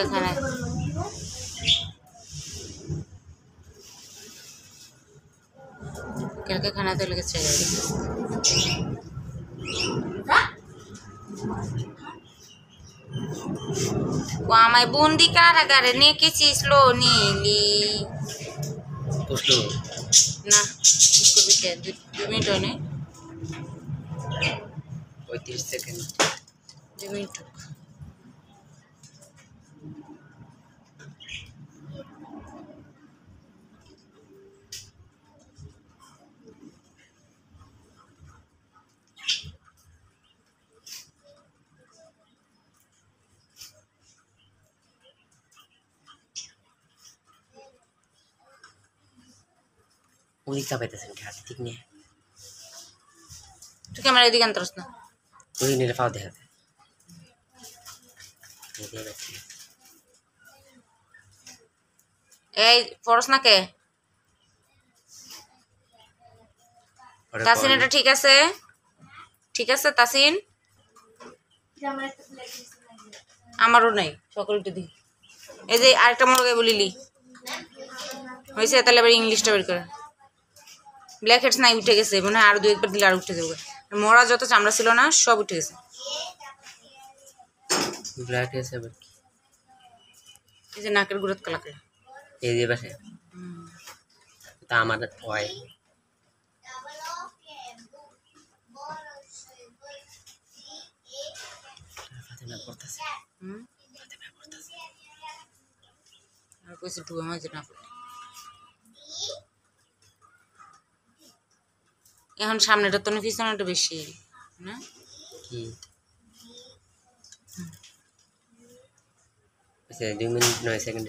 खाना कल का खाना तो लगे चाहिए wah may bundi kara gare ne kichi slow nili pushlo na isko bite 2 minute hone 35 second 2 minute ওই চাপাইতেছেন কি হাতে ঠিক নেই tu kamera digan terus na ওই নিলে পাও দেখাতে এই ফরস না কে তাসিন এটা ঠিক আছে তাসিন আমারও নাই সকলটা দি এই যে আরেকটা মুরগি বলিলি হইছে তাহলে আবার ইংলিশটা বের করে ব্ল্যাক হেডস নাই উঠে গেছে মনে হয় আর 2 একবার দিলে আর উঠে যাবে মরা যত চামড়া ছিল না সব উঠে গেছে ব্ল্যাক হেডস আবার কি এই যে নাকের গুড়ত কালা কালা এই যে বসে তা আমার হয় ফাতেমা পড়তাছে ফাতেমা পড়তাছে আর কইছে ঢুয়া মাঝে না পড়ে এখন সামনেটা তো না পিছনেটা বেশি না কি আচ্ছা 2 মিনিট 9 সেকেন্ড